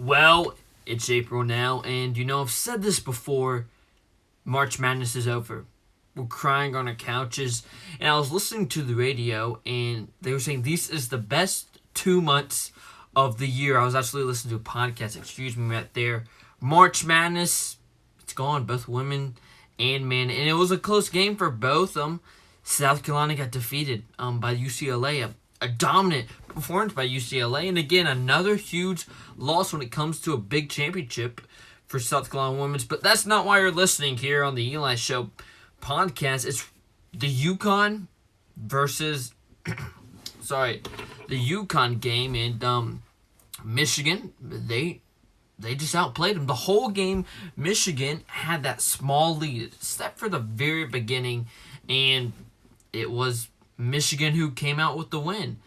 Well, it's April now, and I've said this before. March Madness is over. We're crying on our couches. And I was listening to the radio, and they were saying this is the best 2 months of the year. I was actually listening to a podcast, right there. March Madness, it's gone, both women and men. And it was a close game for both of them. South Carolina got defeated by UCLA. A dominant performance by UCLA. And again, another huge loss when it comes to a big championship for South Carolina women's. But that's not why you're listening here on the Eli Show podcast. It's the UConn versus, the UConn game. And Michigan, they just outplayed them. The whole game, Michigan had that small lead, except for the very beginning. And it was Michigan who came out with the win.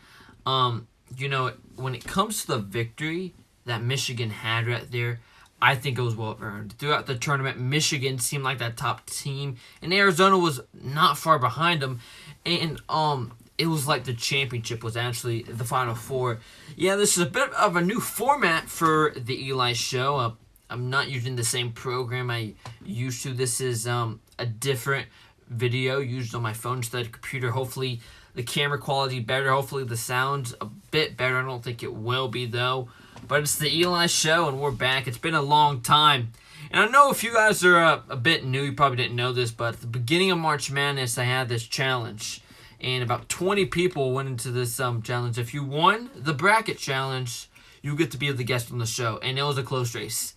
When it comes to the victory that Michigan had right there, I think it was well earned. Throughout the tournament, Michigan seemed like that top team, and Arizona was not far behind them. And it was like the championship was actually the Final Four. Yeah, this is a bit of a new format for the Eli Show. I'm not using the same program I used to. This is a different video used on my phone instead of computer. Hopefully the camera quality better. Hopefully the sound's a bit better. I don't think it will be though. But it's the Eli Show and we're back. It's been a long time. And I know if you guys are a bit new, you probably didn't know this, but at the beginning of March Madness, I had this challenge. And about 20 people went into this challenge. If you won the bracket challenge, you get to be the guest on the show. And it was a close race.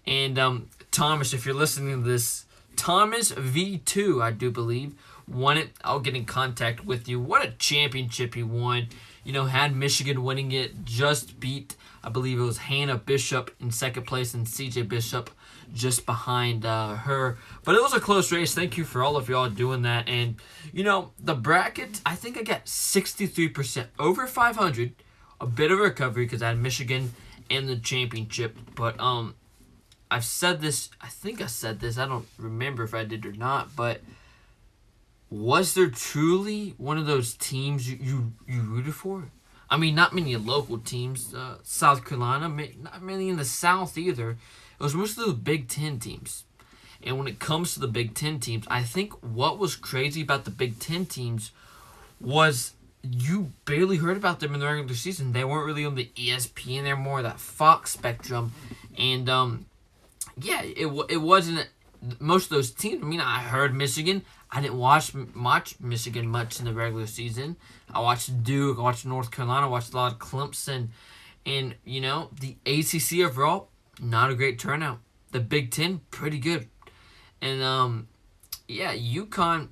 And Thomas, if you're listening to this, Thomas V2, I do believe, won it. I'll get in contact with you. What a championship he won. Had Michigan winning it, just beat, I believe it was Hannah Bishop in second place and CJ Bishop just behind her. But it was a close race. Thank you for all of y'all doing that. And, the bracket, I think I got 63% over 500. A bit of a recovery because I had Michigan in the championship. But, I've said this, I think I said this, I don't remember if I did or not, but was there truly one of those teams you rooted for? I mean, not many local teams, South Carolina, not many in the South either. It was mostly the Big Ten teams. And when it comes to the Big Ten teams, I think what was crazy about the Big Ten teams was you barely heard about them in the regular season. They weren't really on the ESPN, they're more that Fox spectrum. And, it wasn't most of those teams. I mean, I heard Michigan. I didn't watch Michigan much in the regular season. I watched Duke. I watched North Carolina. I watched a lot of Clemson. And, the ACC overall, not a great turnout. The Big Ten, pretty good. And, UConn,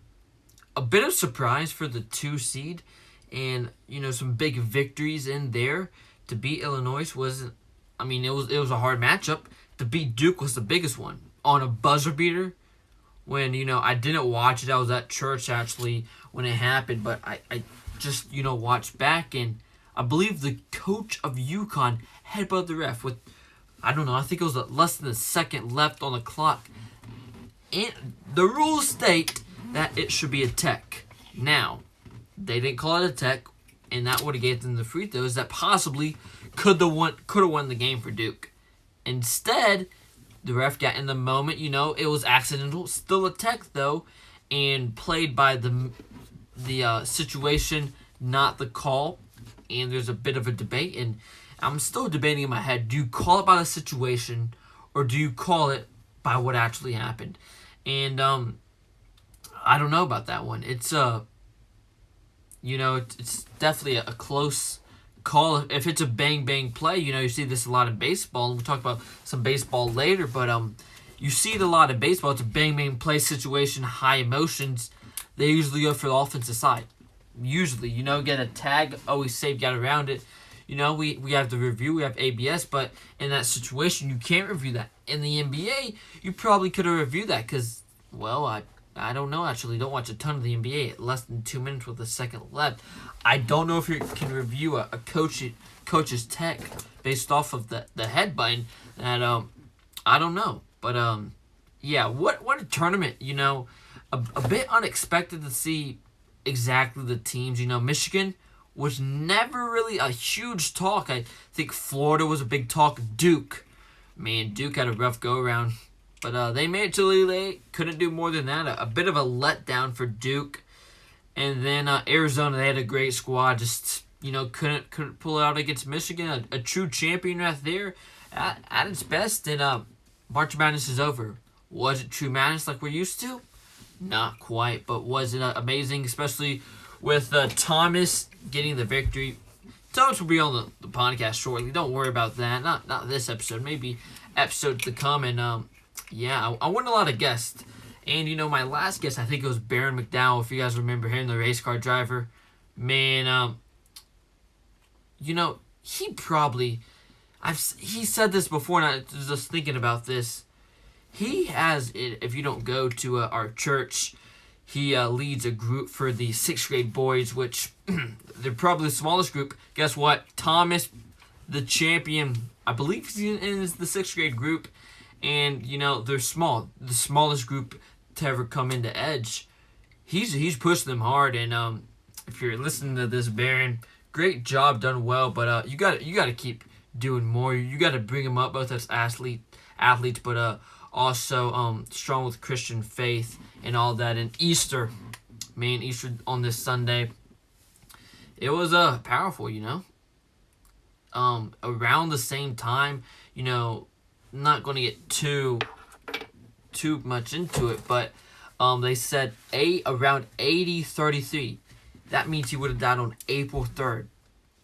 a bit of surprise for the 2 seed. And, some big victories in there. To beat Illinois wasn't, it was a hard matchup. To beat Duke was the biggest one on a buzzer beater. When, I didn't watch it. I was at church, actually, when it happened. But I just, watched back. And I believe the coach of UConn headbutted the ref with, I think it was less than a second left on the clock. And the rules state that it should be a tech. Now, they didn't call it a tech. And that would have gave them the free throws that possibly could have won the game for Duke. Instead, the ref got in the moment, it was accidental. Still a tech, though, and played by the situation, not the call. And there's a bit of a debate, and I'm still debating in my head, do you call it by the situation, or do you call it by what actually happened? And I don't know about that one. It's, it's definitely a close call. If it's a bang play, you see this a lot in baseball, and we'll talk about some baseball later, but you see it a lot in baseball. It's a bang play situation, high emotions. They usually go for the offensive side. Usually, get a tag, always safe, get around it. We have the review, we have ABS, but in that situation, you can't review that. In the NBA, you probably could have reviewed that because, I don't know, actually. Don't watch a ton of the NBA at less than 2 minutes with a second left. I don't know if you can review a coach's tech based off of the head button. And I don't know. But, what a tournament, A bit unexpected to see exactly the teams. Michigan was never really a huge talk. I think Florida was a big talk. Duke Man, Duke had a rough go-around. But they made it to the Elite Eight. Couldn't do more than that. A bit of a letdown for Duke. And then Arizona, they had a great squad. Just, couldn't pull it out against Michigan. A true champion right there at its best. And March Madness is over. Was it true madness like we're used to? Not quite. But was it amazing, especially with Thomas getting the victory? Thomas will be on the podcast shortly. Don't worry about that. Not this episode. Maybe episodes to come. And yeah, I won a lot of guests. And, my last guest, I think it was Baron McDowell, if you guys remember him, the race car driver. Man, he probably... he said this before, and I was just thinking about this. He has, if you don't go to our church, he leads a group for the 6th grade boys, which they're probably the smallest group. Guess what? Thomas, the champion, I believe he's in the 6th grade group. And, they're small. The smallest group to ever come into Edge. He's pushing them hard. And if you're listening to this, Baron, great job, done well. But you got to keep doing more. You got to bring them up, both as athletes, but also strong with Christian faith and all that. And Easter, man, Easter on this Sunday, it was powerful, around the same time, not going to get too much into it, but they said around 80:33. That means he would have died on April 3rd.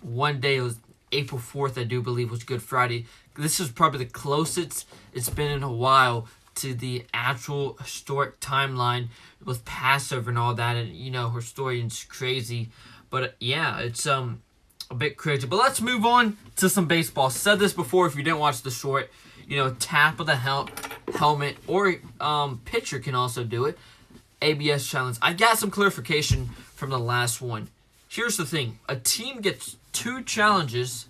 One day, it was April 4th, I do believe, was Good Friday. This is probably the closest it's been in a while to the actual historic timeline with Passover and all that. And, historians crazy. But, yeah, it's a bit crazy. But let's move on to some baseball. Said this before if you didn't watch the short. Tap of the helmet, or pitcher can also do it. ABS challenge. I got some clarification from the last one. Here's the thing. A team gets 2 challenges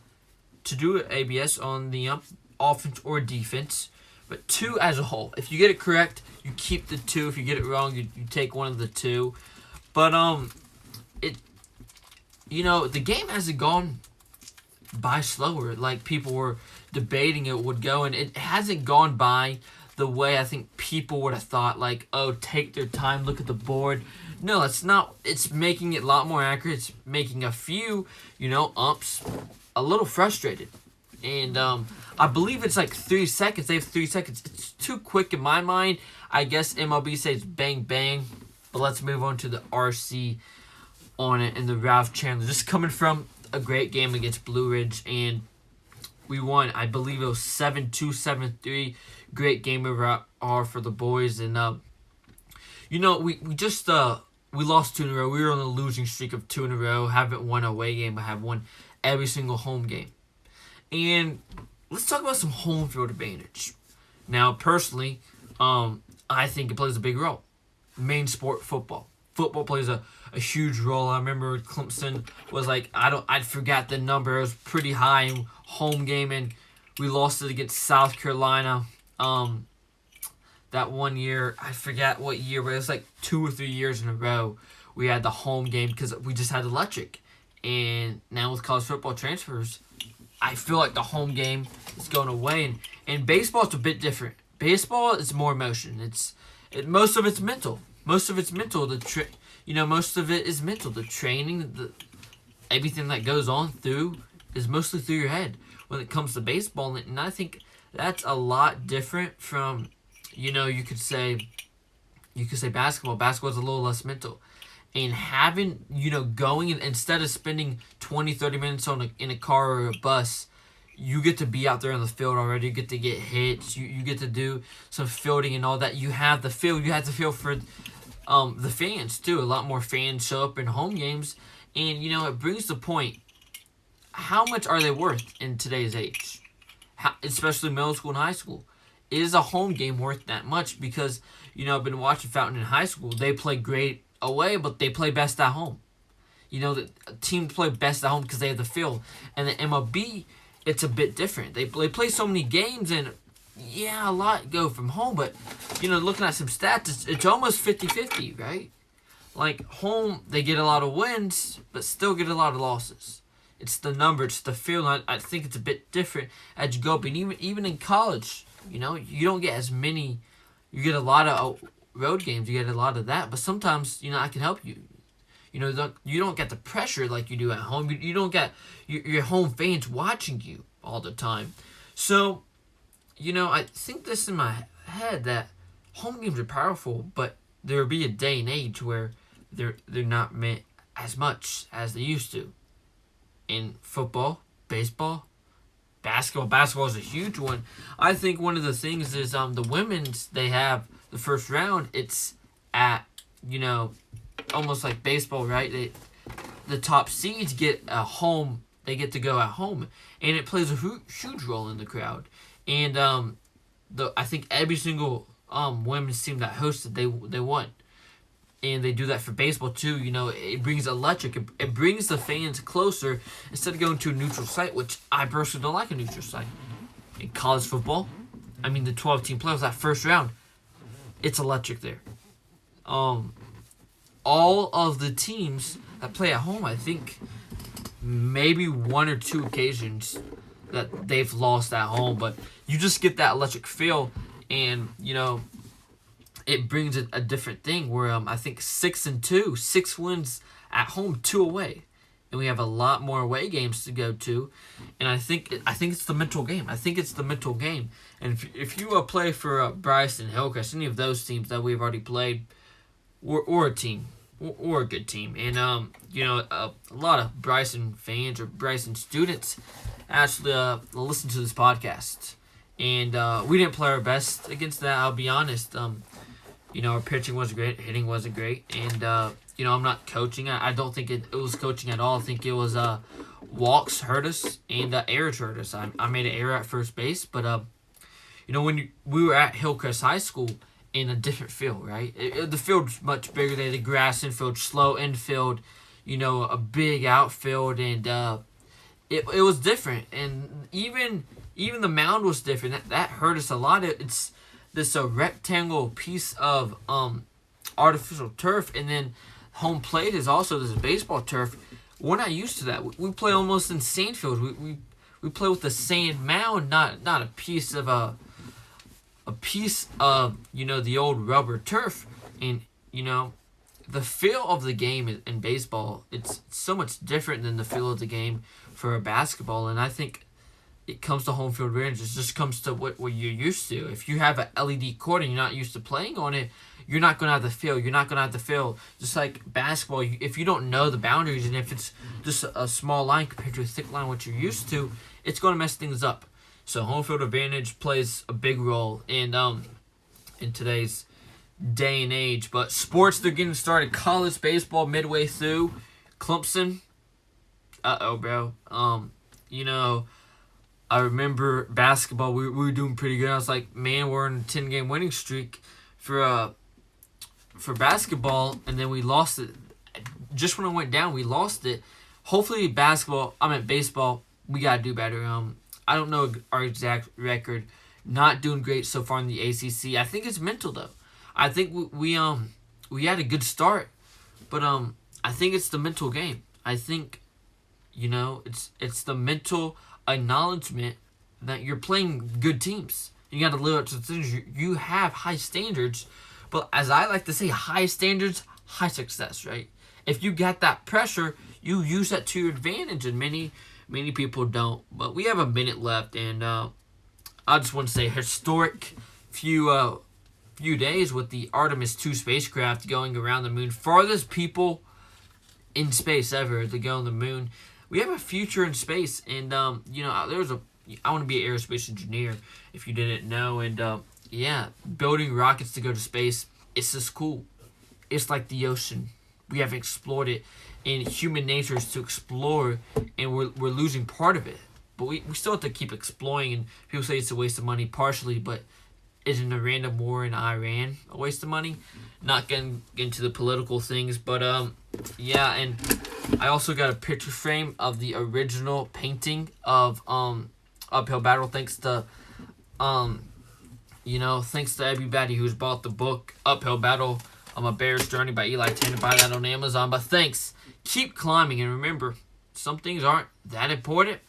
to do ABS on the offense or defense, but 2 as a whole. If you get it correct, you keep the 2. If you get it wrong, you take one of the 2. But the game hasn't gone by slower like people were debating it would go, and it hasn't gone by the way I think people would have thought, like, oh, take their time, look at the board. No, it's not. It's making it a lot more accurate. It's making a few, umps a little frustrated. And I believe it's like 3 seconds. They have 3 seconds. It's too quick in my mind. I guess MLB says bang, bang. But let's move on to the RC on it and the Ralph Chandler. Just coming from a great game against Blue Ridge, and we won. I believe it was 7-2, 7-3. Great game overall for the boys. And, we just, we lost 2 in a row. We were on a losing streak of 2 in a row. Haven't won a away game, but have won every single home game. And let's talk about some home field advantage. Now, personally, I think it plays a big role. Main sport, football. Football plays a huge role. I remember Clemson was like, I forgot the number. It was pretty high in home game, and we lost it against South Carolina. That one year, I forgot what year, but it was like 2 or 3 years in a row we had the home game because we just had electric. And now with college football transfers, I feel like the home game is going away. And baseball is a bit different. Baseball is more emotion. Most of it's mental. Most of it's mental. Most of it is mental. The training, everything that goes on through is mostly through your head when it comes to baseball. And I think that's a lot different from, you could say basketball. Basketball is a little less mental. And having, going, instead of spending 20, 30 minutes in a car or a bus, you get to be out there on the field already. You get to get hits. You get to do some fielding and all that. You have the feel. You have to feel for the fans, too. A lot more fans show up in home games. And, it brings the point. How much are they worth in today's age? Especially middle school and high school. Is a home game worth that much? Because, I've been watching Fountain in high school. They play great away, but they play best at home. The teams play best at home because they have the field. And the MLB, it's a bit different. They play so many games, and yeah, a lot go from home. But, looking at some stats, it's almost 50-50, right? Like, home, they get a lot of wins, but still get a lot of losses. It's the number, it's the feel. I think it's a bit different as you go. But even in college, you know, you don't get as many. You get a lot of road games. You get a lot of that. But sometimes, you know, I can help you. You know, you don't get the pressure like you do at home. You don't get your home fans watching you all the time. So, you know, I think this in my head that home games are powerful, but there will be a day and age where they're not meant as much as they used to. In football, baseball, basketball. Basketball is a huge one. I think one of the things is the women's, they have the first round. It's at, you know, almost like baseball, right? The top seeds get a home. They get to go at home, and it plays a huge role in the crowd. And I think every single women's team that hosted, they won. And they do that for baseball too. You know, it brings electric. It brings the fans closer instead of going to a neutral site, which I personally don't like a neutral site. In college football, I mean the 12-team playoffs, that first round, it's electric there. All of the teams that play at home, I think maybe one or two occasions that they've lost at home, but you just get that electric feel, and you know, it brings a different thing where I think 6-2, 6 wins at home, 2 away, and we have a lot more away games to go to, and I think it's the mental game. I think it's the mental game, and if you play for Bryson, Hillcrest, any of those teams that we've already played, or a team, or a good team, and you know, a lot of Bryson fans or Bryson students actually listen to this podcast, and we didn't play our best against that. I'll be honest. You know, our pitching wasn't great, hitting wasn't great, and you know, I'm not coaching. I don't think it was coaching at all. I think it was walks hurt us and errors hurt us. I made an error at first base, but you know, when we were at Hillcrest High School, in a different field, right? The field's much bigger there. The grass infield, slow infield, you know, a big outfield, and it was different. And even the mound was different. That hurt us a lot. It's this rectangle piece of artificial turf, and then home plate is also this baseball turf. We're not used to that. We play almost in sand fields. We play with the sand mound, not a piece of you know, the old rubber turf. And you know, the feel of the game in baseball, it's so much different than the feel of the game for a basketball. And I think it comes to home field advantage. It just comes to what you're used to. If you have an LED court and you're not used to playing on it, you're not going to have the feel. You're not going to have the feel. Just like basketball, if you don't know the boundaries, and if it's just a small line compared to a thick line, what you're used to, it's going to mess things up. So home field advantage plays a big role in today's day and age. But sports, they're getting started. College baseball midway through. Clemson. Bro. You know, I remember basketball. We were doing pretty good. I was like, man, we're in a 10-game winning streak for basketball, and then we lost it. Just when it went down, we lost it. Hopefully, baseball, we gotta do better. I don't know our exact record. Not doing great so far in the ACC. I think it's mental though. I think we had a good start, but I think it's the mental game. I think, you know, it's the mental acknowledgement that you're playing good teams. You got to live up to the things. You have high standards, but as I like to say, high standards, high success, right? If you got that pressure, you use that to your advantage, and many people don't. But we have a minute left, and I just want to say historic few days with the Artemis 2 spacecraft going around the moon. Farthest people in space ever to go on the moon. We have a future in space, and you know, I want to be an aerospace engineer, if you didn't know, and yeah, building rockets to go to space, it's just cool. It's like the ocean. We haven't explored it, and human nature is to explore, and we're losing part of it. But we still have to keep exploring, and people say it's a waste of money, partially, but isn't a random war in Iran a waste of money? Not getting into the political things, but yeah, and I also got a picture frame of the original painting of Uphill Battle, thanks to everybody who's bought the book Uphill Battle, A Bear's Journey by Eli Show. Buy that on Amazon. But thanks. Keep climbing, and remember, some things aren't that important,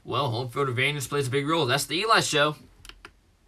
well, home field advantage plays a big role. That's the Eli Show.